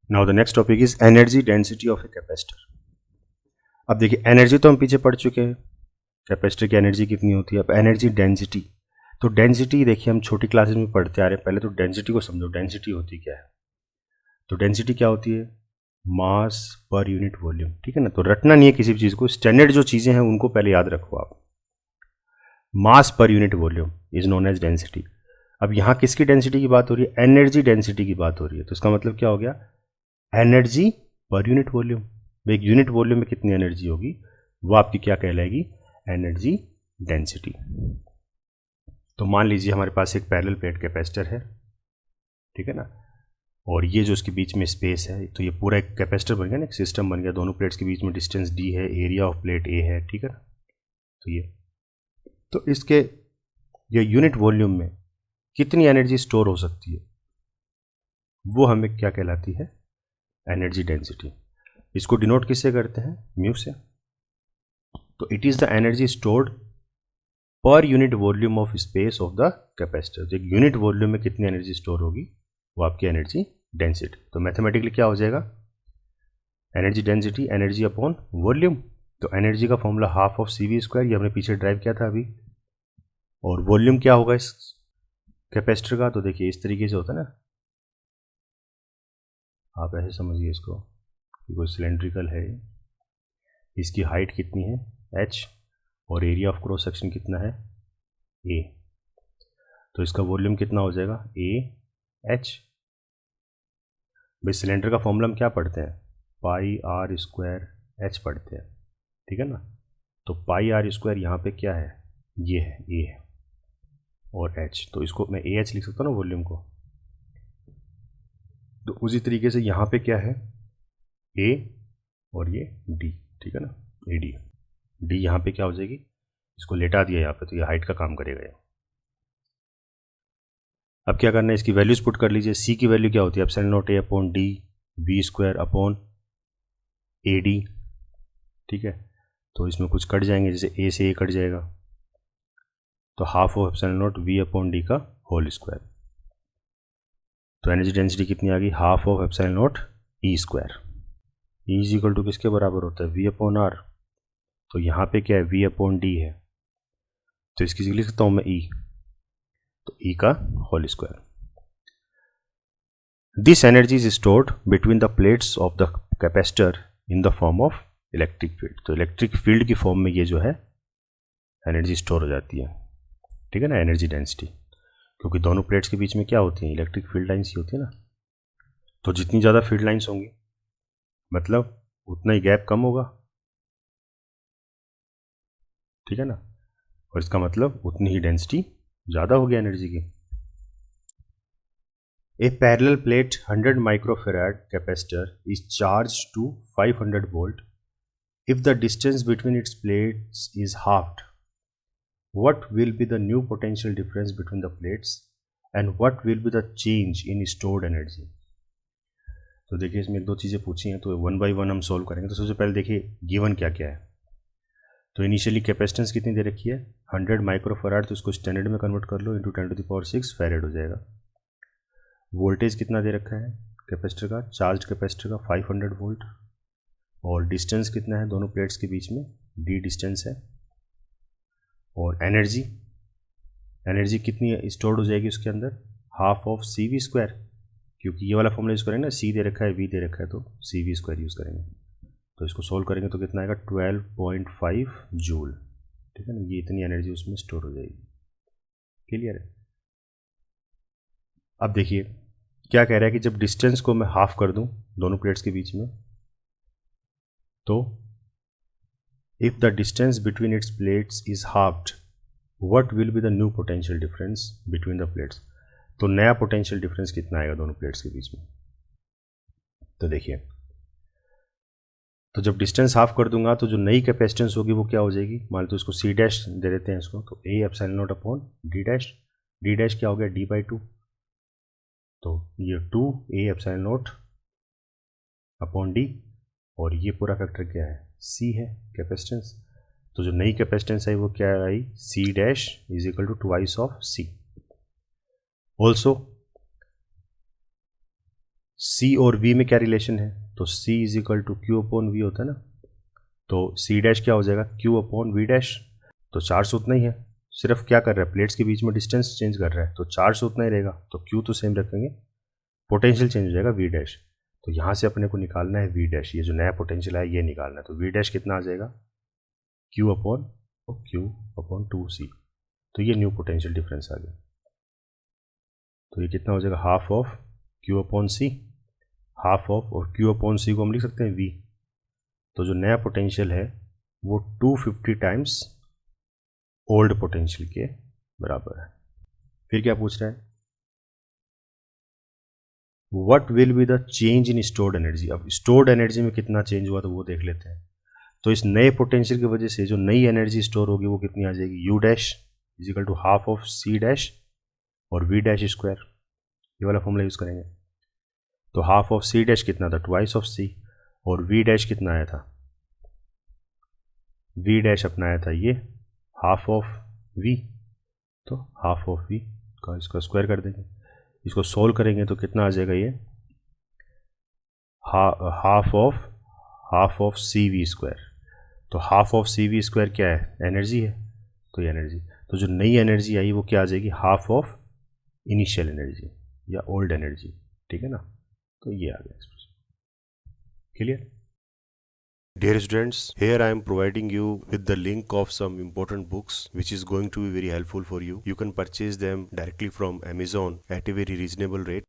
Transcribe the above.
Now the next topic is energy density of a capacitor. अब देखिए energy तो हम पीछे पढ़ चुके हैं, कैपेसिटर की एनर्जी कितनी होती है। अब एनर्जी डेंसिटी, तो डेंसिटी देखिए हम छोटी क्लासेस में पढ़ते आ रहे हैं। पहले तो डेंसिटी को समझो, डेंसिटी होती क्या है। तो डेंसिटी क्या होती है, मास पर यूनिट वॉल्यूम, ठीक है ना। तो रटना नहीं है किसी भी चीज़ को, स्टैंडर्ड जो चीज़ें हैं उनको पहले याद रखो आप। मास पर unit volume is known as density. अब यहाँ किसकी डेंसिटी की बात हो रही है, एनर्जी डेंसिटी की बात हो रही है। तो इसका मतलब क्या हो गया, एनर्जी पर यूनिट वॉल्यूम। एक यूनिट वॉल्यूम में कितनी एनर्जी होगी वो आपकी क्या कहलाएगी, एनर्जी डेंसिटी। तो मान लीजिए हमारे पास एक पैरेलल प्लेट कैपेसिटर है, ठीक है ना, और ये जो इसके बीच में स्पेस है, तो ये पूरा एक कैपेसिटर बन गया ना, एक सिस्टम बन गया। दोनों प्लेट्स के बीच में डिस्टेंस डी है, एरिया ऑफ प्लेट ए है, ठीक है ना। तो ये, तो इसके ये यूनिट वॉल्यूम में कितनी एनर्जी स्टोर हो सकती है वो हमें क्या कहलाती है, एनर्जी डेंसिटी। इसको डिनोट किससे करते हैं, म्यू से। तो it is the energy stored पर unit volume of space of the capacitor. एक यूनिट वॉल्यूम में कितनी एनर्जी स्टोर होगी वो आपकी एनर्जी डेंसिटी। तो मैथमेटिकली क्या हो जाएगा, energy density energy upon volume. तो एनर्जी का formula half of C V square, ये हमने पीछे ड्राइव किया था अभी। और वॉल्यूम क्या होगा इस कैपेसिटर का, तो देखिए इस तरीके से होता है ना, आप ऐसे समझिए इसको कि कोई सिलेंड्रिकल है, इसकी हाइट कितनी है h, और एरिया ऑफ क्रॉस सेक्शन कितना है a। तो इसका वॉल्यूम कितना हो जाएगा a h। भाई सिलेंडर का फॉर्मूला हम क्या पढ़ते हैं, पाई आर स्क्वायर h पढ़ते हैं, ठीक है ना। तो पाई आर स्क्वायर यहाँ पे क्या है, ये है a है, और h, तो इसको मैं a h लिख सकता हूँ ना वॉल्यूम को। तो उसी तरीके से यहाँ पे क्या है a और ये d, ठीक है ना, ए डी। डी यहाँ पे क्या हो जाएगी, इसको लेटा दिया यहाँ पे, तो ये हाइट का काम करेगा ये। अब क्या करना है, इसकी वैल्यूज पुट कर लीजिए। सी की वैल्यू क्या होती है, epsilon not A upon D V square upon A D, ठीक है। तो इसमें कुछ कट जाएंगे, जैसे ए से ए कट जाएगा, तो half of epsilon not V upon D का होल स्क्वायर। तो एनर्जी डेंसिटी कितनी आ गई, half of epsilon not E square. E is equal to किसके बराबर होता है, वी अपॉन आर। तो यहाँ पे क्या है, वी अपॉन डी है, तो इसकी जगह लिख सकता हूँ मैं ई, तो ई का whole square. This energy is stored between the plates of the capacitor in the form of electric field. तो इलेक्ट्रिक फील्ड की फॉर्म में ये जो है एनर्जी स्टोर हो जाती है, ठीक है ना, एनर्जी डेंसिटी। क्योंकि दोनों प्लेट्स के बीच में क्या होती है, इलेक्ट्रिक फील्ड लाइन्स ही होती है ना। तो जितनी ज़्यादा फील्ड लाइन्स होंगी मतलब उतना ही गैप कम होगा, ठीक है ना, और इसका मतलब उतनी ही डेंसिटी ज़्यादा होगी एनर्जी की। A parallel plate 100 microfarad capacitor is charged to 500 volt. If the distance between its plates is halved, what will be the new potential difference between the plates and what will be the change in stored energy? तो देखिए इसमें एक दो चीज़ें पूछी हैं, तो one by one हम सॉल्व करेंगे। तो सबसे पहले देखिए गिवन क्या क्या है। तो इनिशियली कैपेसिटेंस कितनी दे रखी है, 100 माइक्रोफराड, तो उसको स्टैंडर्ड में कन्वर्ट कर लो, इंटू 10⁶ फैरेड हो जाएगा। वोल्टेज कितना दे रखा है कैपेसिटर का, चार्ज कैपेसिटर का 500 वोल्ट, और डिस्टेंस कितना है दोनों प्लेट्स के बीच में, डी डिस्टेंस है। और एनर्जी, एनर्जी कितनी स्टोर्ड हो जाएगी उसके अंदर, half of C V square, क्योंकि ये वाला फॉर्मूला यूज़ करेंगे ना, सी दे रखा है वी दे रखा है, तो सी वी स्क्वायर यूज़ करेंगे। तो इसको सोल्व करेंगे तो कितना आएगा, 12.5 जूल, ठीक है ना। ये इतनी एनर्जी उसमें स्टोर हो जाएगी, क्लियर है। अब देखिए क्या कह रहा है कि जब डिस्टेंस को मैं हाफ कर दूं दोनों प्लेट्स के बीच में, तो if the distance between its plates is halved what will be the new potential difference between the plates. तो नया पोटेंशियल डिफरेंस कितना आएगा दोनों प्लेट्स के बीच में। तो देखिए, तो जब डिस्टेंस हाफ कर दूंगा तो जो नई कैपेसिटेंस होगी वो क्या हो जाएगी, मान लो इसको सी डैश दे देते हैं इसको, तो A epsilon not upon D dash, D dash क्या हो गया, डी बाई 2, तो ये 2 A epsilon not upon D, और ये पूरा फैक्टर क्या है, सी है कैपेसिटेंस। तो जो नई कैपेसिटेंस आई वो क्या I, C dash is equal to twice of C. Also C और V में क्या रिलेशन है, तो C is equal to Q upon V होता है ना, तो C डैश क्या हो जाएगा Q अपॉन V डैश। तो चार्ज उतना ही है, सिर्फ क्या कर रहा है, प्लेट्स के बीच में डिस्टेंस चेंज कर रहा है, तो चार्ज उतना ही रहेगा, तो Q तो सेम रखेंगे, पोटेंशियल चेंज हो जाएगा V डैश। तो यहाँ से अपने को निकालना है V डैश, ये जो नया पोटेंशियल है ये निकालना है, तो V डैश कितना आ जाएगा Q अपॉन 2C। तो ये न्यू पोटेंशियल डिफरेंस आ गया, तो ये कितना हो जाएगा half of Q upon C, half of, और Q अपॉन C को हम लिख सकते हैं V। तो जो नया पोटेंशियल है वो 250 टाइम्स ओल्ड पोटेंशियल के बराबर है। फिर क्या पूछ रहा है, what will be the change in stored energy. अब स्टोर्ड एनर्जी में कितना चेंज हुआ तो वो देख लेते हैं। तो इस नए पोटेंशियल की वजह से जो नई एनर्जी स्टोर होगी वो कितनी आ जाएगी, U dash is equal to half of C dash और V डैश स्क्वायर, ये वाला फॉर्मूला यूज करेंगे। तो हाफ ऑफ C डैश कितना था, ट्वाइस ऑफ C, और V डैश कितना आया था, V डैश अपना आया था ये हाफ ऑफ V, तो हाफ ऑफ V का इसका स्क्वायर कर देंगे, इसको सोल्व करेंगे तो कितना आ जाएगा, ये हाफ ऑफ CV स्क्वायर। तो हाफ ऑफ CV स्क्वायर क्या है, एनर्जी है, तो ये एनर्जी, तो जो नई एनर्जी आई वो क्या आ जाएगी, हाफ ऑफ इनिशियल एनर्जी या ओल्ड एनर्जी, ठीक है ना। तो ये आ गया expression, clear. Dear students, here I am providing you with the link of some important books which is going to be very helpful for you. You can purchase them directly from Amazon at a very reasonable rate.